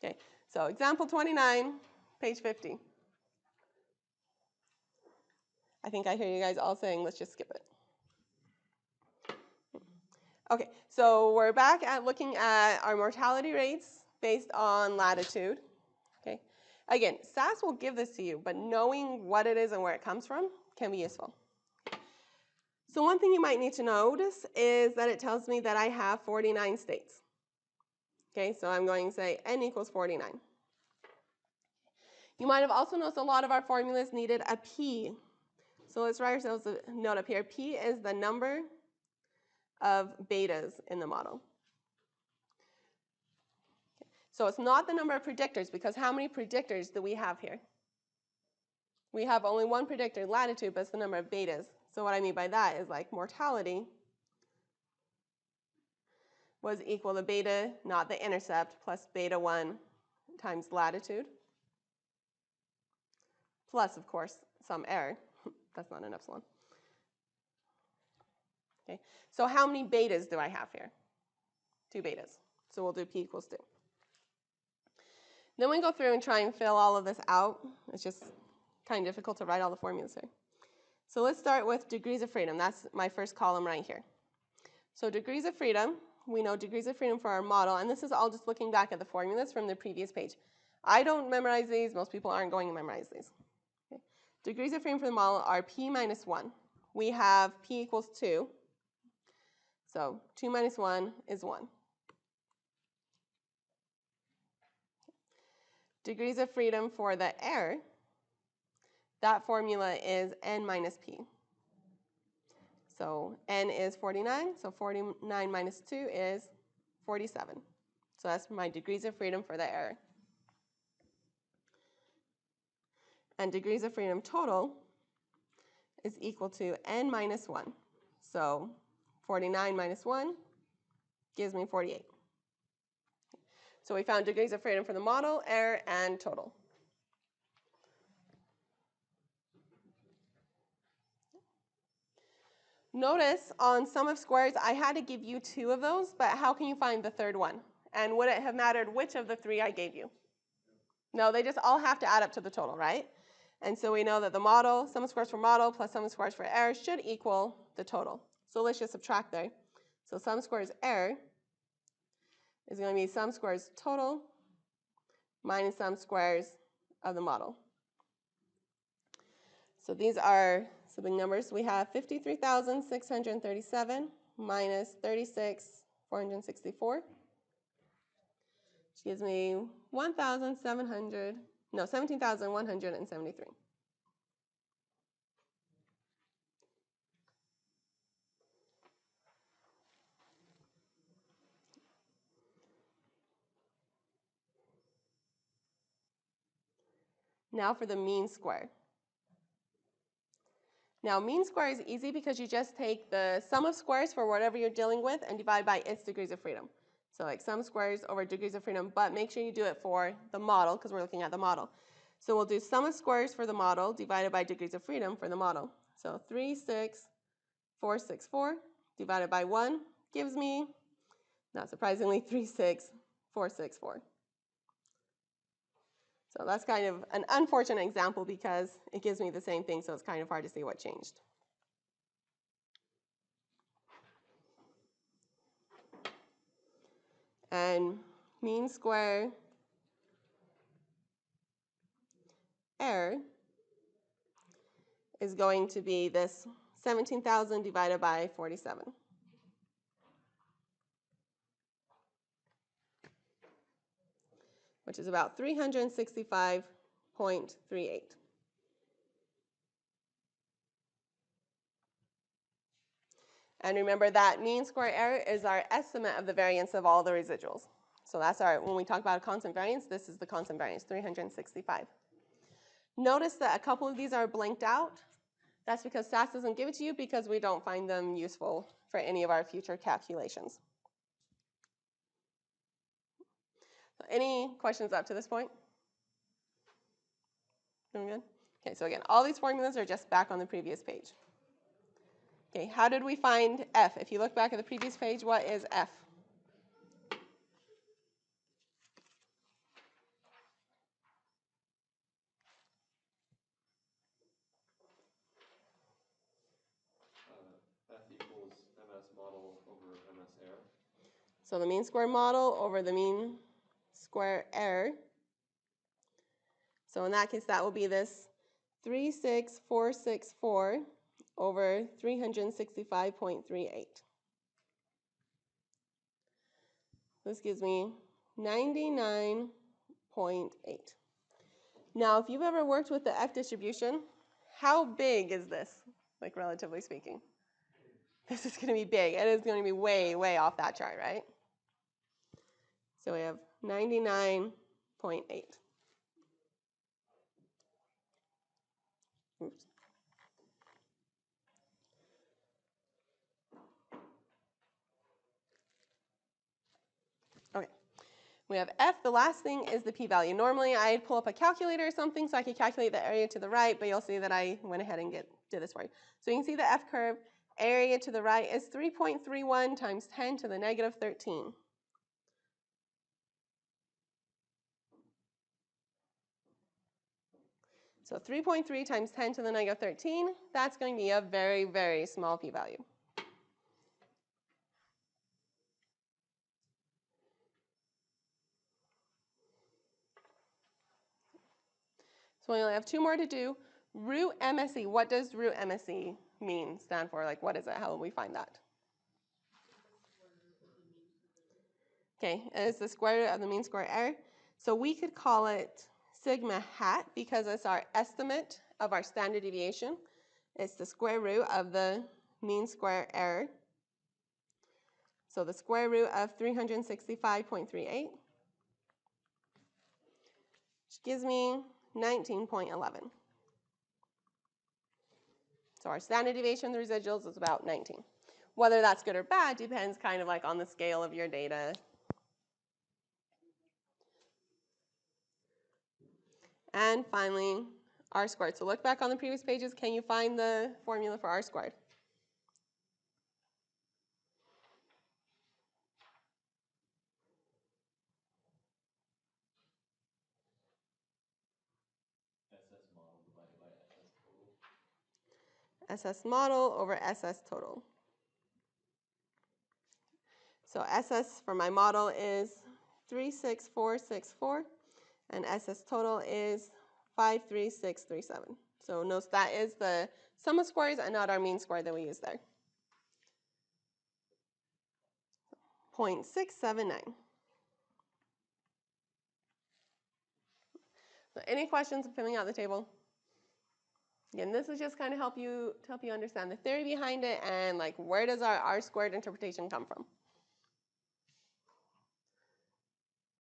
Okay, so example 29, page 50. I think I hear you guys all saying, let's just skip it. Okay, so we're back at looking at our mortality rates based on latitude. Okay, again, SAS will give this to you, but knowing what it is and where it comes from can be useful. So one thing you might need to notice is that it tells me that I have 49 states. Okay, so I'm going to say n equals 49. You might have also noticed a lot of our formulas needed a p. So let's write ourselves a note up here. P is the number of betas in the model. So it's not the number of predictors, because how many predictors do we have here? We have only one predictor, latitude, but it's the number of betas. So what I mean by that is like mortality was equal to beta, not the intercept, plus beta 1 times latitude, plus, of course, some error. That's not an epsilon. Okay, so how many betas do I have here? 2 betas. So we'll do p equals 2. Then we go through and try and fill all of this out. It's just kind of difficult to write all the formulas here. So let's start with degrees of freedom. That's my first column right here. So degrees of freedom, we know degrees of freedom for our model, and this is all just looking back at the formulas from the previous page. I don't memorize these. Most people aren't going to memorize these. Okay. Degrees of freedom for the model are p minus 1. We have p equals 2. So 2 minus 1 is 1. Degrees of freedom for the error, that formula is n minus p. So n is 49, so 49 minus 2 is 47. So that's my degrees of freedom for the error. And degrees of freedom total is equal to n minus 1. So 49 minus 1 gives me 48. So we found degrees of freedom for the model, error, and total. Notice on sum of squares, I had to give you 2 of those, but how can you find the third one? And would it have mattered which of the 3 I gave you? No, they just all have to add up to the total, right? And so we know that the model, sum of squares for model plus sum of squares for error should equal the total. So let's just subtract there. So sum squares error is going to be sum squares total minus sum squares of the model. So these are some big numbers. We have 53,637 minus 36,464. Which gives me 17,173. Now for the mean square. Now mean square is easy because you just take the sum of squares for whatever you're dealing with and divide by its degrees of freedom. So like sum squares over degrees of freedom, but make sure you do it for the model because we're looking at the model. So we'll do sum of squares for the model divided by degrees of freedom for the model. So 36464 divided by 1 gives me, not surprisingly, 36464. So that's kind of an unfortunate example because it gives me the same thing, so it's kind of hard to see what changed. And mean square error is going to be this 17,000 divided by 47. Which is about 365.38. And remember that mean square error is our estimate of the variance of all the residuals. So that's our, when we talk about a constant variance, this is the constant variance, 365. Notice that a couple of these are blanked out. That's because SAS doesn't give it to you because we don't find them useful for any of our future calculations. So any questions up to this point? Doing good? Okay, so again, all these formulas are just back on the previous page. Okay, how did we find F? If you look back at the previous page, what is F? So the mean square model over the mean square error. So in that case, that will be this 36464 over 365.38. This gives me 99.8. Now, if you've ever worked with the F distribution, how big is this, like relatively speaking? This is going to be big. It is going to be way, way off that chart, right? So we have 99.8. Oops. Okay. We have F. The last thing is the p-value. Normally, I'd pull up a calculator or something so I could calculate the area to the right, but you'll see that I went ahead and did this for you. So you can see the F curve. Area to the right is 3.31 times 10 to the negative 13. So 3.3 times 10 to the negative 13, that's going to be a very, very small p-value. So we only have two more to do. Root MSE, what does root MSE stand for? Like, what is it? How will we find that? Okay, it's the square root of the mean square error. So we could call it sigma hat because it's our estimate of our standard deviation. It's the square root of the mean square error. So the square root of 365.38, which gives me 19.11. So our standard deviation of the residuals is about 19. Whether that's good or bad depends kind of like on the scale of your data. And finally, R squared. So look back on the previous pages. Can you find the formula for R squared? SS model over SS total. So SS for my model is 36464, and SS total is 53637. So notice that is the sum of squares and not our mean square that we use there. 0.679. So any questions filling out the table? Again, this is just kind of to help you understand the theory behind it and like where does our R squared interpretation come from.